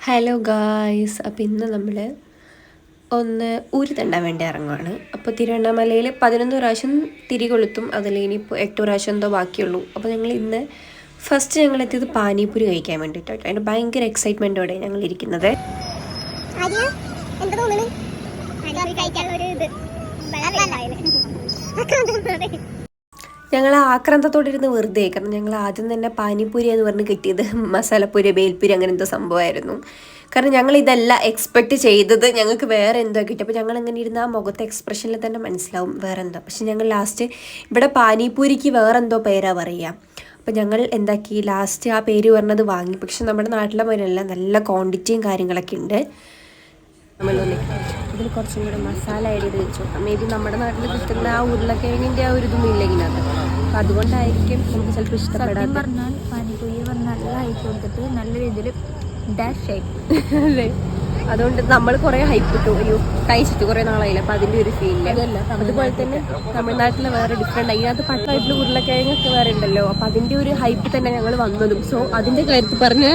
Hello guys, അപ്പോൾ ഇന്ന് നമ്മൾ ഒന്ന് ഊര് തണ്ടാൻ വേണ്ടി ഇറങ്ങുവാണ്. അപ്പോൾ തിരുവണ്ണാമലയിൽ 11 പ്രാവശ്യം തിരികൊളുത്തും, അതിൽ ഇനിയിപ്പോൾ 8 പ്രാവശ്യം എന്തോ ബാക്കിയുള്ളൂ. അപ്പോൾ ഞങ്ങൾ ഇന്ന് ഫസ്റ്റ് ഞങ്ങൾ എത്തിയത് പാനിപൂരി കഴിക്കാൻ വേണ്ടിയിട്ടാണ്. അതിൻ്റെ ഭയങ്കര എക്സൈറ്റ്മെൻറ്റോടെ ഞങ്ങൾ ഇരിക്കുന്നത്. ഞങ്ങൾ ആക്രാന്തത്തോടെ ഇരുന്ന് വെറുതെ, കാരണം ഞങ്ങൾ ആദ്യം തന്നെ പാനിപ്പൂരി എന്ന് പറഞ്ഞ് കിട്ടിയത് മസാലപ്പൂരി, ബേൽപ്പൂരി അങ്ങനെ എന്തോ സംഭവമായിരുന്നു. കാരണം ഞങ്ങൾ ഇതല്ല എക്സ്പെക്റ്റ് ചെയ്തത്, ഞങ്ങൾക്ക് വേറെ എന്തോ കിട്ടി. അപ്പോൾ ഞങ്ങൾ അങ്ങനെ ഇരുന്ന് ആ മുഖത്തെ എക്സ്പ്രഷനിൽ തന്നെ മനസ്സിലാവും വേറെ എന്തോ. പക്ഷെ ഞങ്ങൾ ലാസ്റ്റ് ഇവിടെ പാനിപ്പൂരിക്ക് വേറെ എന്തോ പേരാ പറയുക. അപ്പോൾ ഞങ്ങൾ എന്താക്കി, ലാസ്റ്റ് ആ പേര് പറഞ്ഞത് വാങ്ങി. പക്ഷെ നമ്മുടെ നാട്ടിലെ പോലെയല്ല, നല്ല ക്വാണ്ടിറ്റിയും കാര്യങ്ങളൊക്കെ ഉണ്ട്. ഇതിൽ കുറച്ചും കൂടെ മസാല ആഡ് ചെയ്ത് വെച്ചു നോക്കാം. മേ ബി നമ്മുടെ നാട്ടിൽ കിട്ടുന്ന ആ ഉരുളക്കിഴങ്ങിൻ്റെ ആ ഒരു ഇതൊന്നും ഇല്ല ഇതിനകത്ത്. അപ്പം അതുകൊണ്ടായിരിക്കും നമുക്ക് ചിലപ്പോൾ ഇഷ്ടപ്പെടാൻ. പറഞ്ഞാൽ പാനിപ്പൂരി പറഞ്ഞാൽ നല്ല ഹൈപ്പ് കൊടുത്തിട്ട് നല്ല രീതിയിൽ ഡാഷ് ആയി. അതെ, അതുകൊണ്ട് നമ്മൾ കുറേ ഹൈപ്പ് ഇട്ടു, ഒരു കഴിച്ചിട്ട് കുറേ നാളായില്ല. അപ്പം അതിൻ്റെ ഒരു ഫീലില്ല. അതുപോലെ തന്നെ തമിഴ്നാട്ടിൽ വേറെ ഡിഫറെൻ്റ്, അതിനകത്ത് പട്ടായിട്ടുള്ള ഉരുളക്കിഴങ്ങൊക്കെ വേറെ ഉണ്ടല്ലോ. അപ്പം അതിൻ്റെ ഒരു ഹൈപ്പ് തന്നെ ഞങ്ങൾ വന്നതും. സോ അതിൻ്റെ കാര്യത്തിൽ പറഞ്ഞ്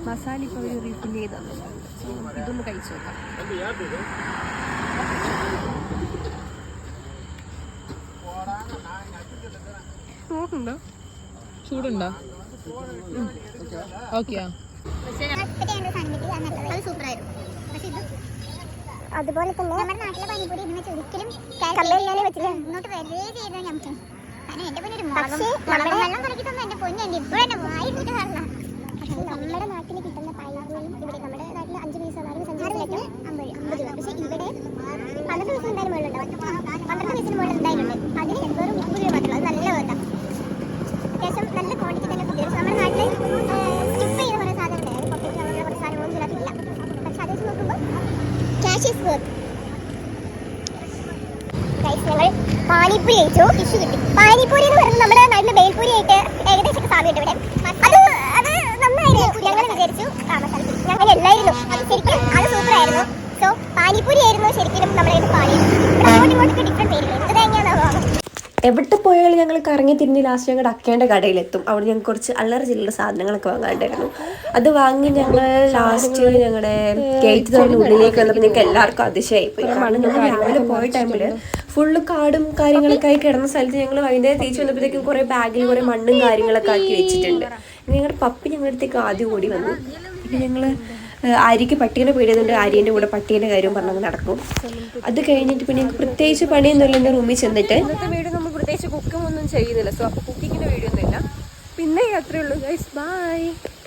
മസാല ഇപ്പോൾ ഒരു റീഫിൽ ചെയ്ത് തന്നിട്ടുണ്ട്. സോ ഇതൊന്ന് കഴിച്ചു നോക്കാം. നോക്കണ്ടോ, ചൂടുണ്ടോ? ഓക്കെയാ. അതുപോലെ തന്നെ നമ്മുടെ നാട്ടിലെ പാനിപ്പൂരി ഇതിനെ ഒരിക്കലും കമ്പയർ ചെയ്യാനേ പറ്റില്ല. ഇങ്ങോട്ട് വരേ ചെയ്താൽ ഞങ്ങൾക്ക് വെള്ളം കലക്കി തന്നെ എന്റെ പൊന്നു എന്റെ ഇപ്പോഴും എന്റെ വായിട്ട് കാരണം. പക്ഷേ നമ്മുടെ നാട്ടിൽ കിട്ടുന്ന പാനിപ്പൂരിയും ഇവിടെ നമ്മുടെ നാട്ടിൽ 5 പൈസ 4 പൈസ 5 പൈസ 50 രൂപ. പക്ഷേ ഇവിടെ 12 പൈസ എന്തായാലും മുകളിലുണ്ടാവും. 12 പൈസ മുകളിൽ എന്തായാലും ഉണ്ട്. അതിന് വെറും 30 രൂപ മാത്രമേ. അത് നല്ല വേർത്താം. അത്യാവശ്യം നല്ല ക്വാണ്ടിറ്റി തന്നെ ഫുഡ്. നമ്മുടെ നാട്ടിൽ സ്കിപ്പ് ചെയ്ത കുറേ സാധനമുണ്ട്. പൊക്കറ്റ് അങ്ങനെയുള്ള കുറച്ച് സാധനങ്ങളൊന്നും ഇതിനകത്തില്ല. പക്ഷെ അത് വെച്ച് നോക്കുമ്പോൾ ക്യാഷ് ഈസ് വർത്ത്. ഞങ്ങൾ പാനിപ്പൂരി കഴിച്ചു, ടിഷ്യൂ കിട്ടി. പാനിപ്പൂരി എന്ന് പറയുന്നത് നമ്മുടെ നാട്ടിലെ ബേൽപൂരി ആയിട്ട് ഏകദേശം സാമ്യമുണ്ട് ഇവിടെ. അത് നന്നായിരുന്നു. ഞങ്ങൾ വിചാരിച്ചു ഞങ്ങൾ എല്ലായിരുന്നു ശരിക്കും അത് സൂപ്പർ ആയിരുന്നു. സോ പാനിപ്പൂരി ആയിരുന്നു ശരിക്കും നമ്മുടെ പാനി. അങ്ങോട്ടും ഇങ്ങോട്ടൊക്കെ ഡിഫറെന്റ് പേരില്ല. ഇത് തന്നെയാണോ? എവിടെ പോയാലും ഞങ്ങൾ കറങ്ങി തിരിഞ്ഞ് ലാസ്റ്റ് ഞങ്ങളുടെ അക്കേൻ്റെ കടയിലെത്തും. അവിടെ ഞങ്ങൾക്ക് കുറച്ച് അല്ലറ ചില്ലറ സാധനങ്ങളൊക്കെ വാങ്ങാണ്ടായിരുന്നു. അത് വാങ്ങി ഞങ്ങൾ ലാസ്റ്റ് ഞങ്ങളുടെ ഗേറ്റ് തുറന്ന് ഉള്ളിലേക്ക് വന്നപ്പോൾ ഞങ്ങൾക്ക് എല്ലാവർക്കും അതിശയായിപ്പോയി. കാരണം ഞങ്ങൾ രാവിലെ പോയ ടൈമിൽ ഫുള്ള് കാടും കാര്യങ്ങളൊക്കെ ആയി കിടന്ന സ്ഥലത്ത് ഞങ്ങൾ വൈകുന്നേരം തിരിച്ചു വന്നപ്പോഴത്തേക്കും കുറേ ബാഗിൽ കുറേ മണ്ണും കാര്യങ്ങളൊക്കെ ആക്കി വെച്ചിട്ടുണ്ട്. ഞങ്ങളുടെ പപ്പി ഞങ്ങളുടെ അടുത്തേക്ക് ആദ്യം ഓടി വന്നു. പിന്നെ ഞങ്ങൾ ആര്യയ്ക്ക് പട്ടീനെ പേടിയതുകൊണ്ട് ആര്യൻ്റെ കൂടെ പട്ടീൻ്റെ കാര്യം പറഞ്ഞ് നടക്കും. അത് കഴിഞ്ഞിട്ട് പിന്നെ ഞങ്ങൾക്ക് പ്രത്യേകിച്ച് പണിയൊന്നുമില്ല. എൻ്റെ റൂമിൽ ചെന്നിട്ട് ഇന്നത്തെ വീഡിയോ നമ്മൾ പ്രത്യേകിച്ച് കുക്കും ഒന്നും ചെയ്യുന്നില്ല. സോ അപ്പോൾ കുക്കിങ്ങിൻ്റെ വീഡിയോ ഒന്നുമില്ല. പിന്നെ അത്രയേ ഉള്ളൂ ഗൈസ്, ബൈ.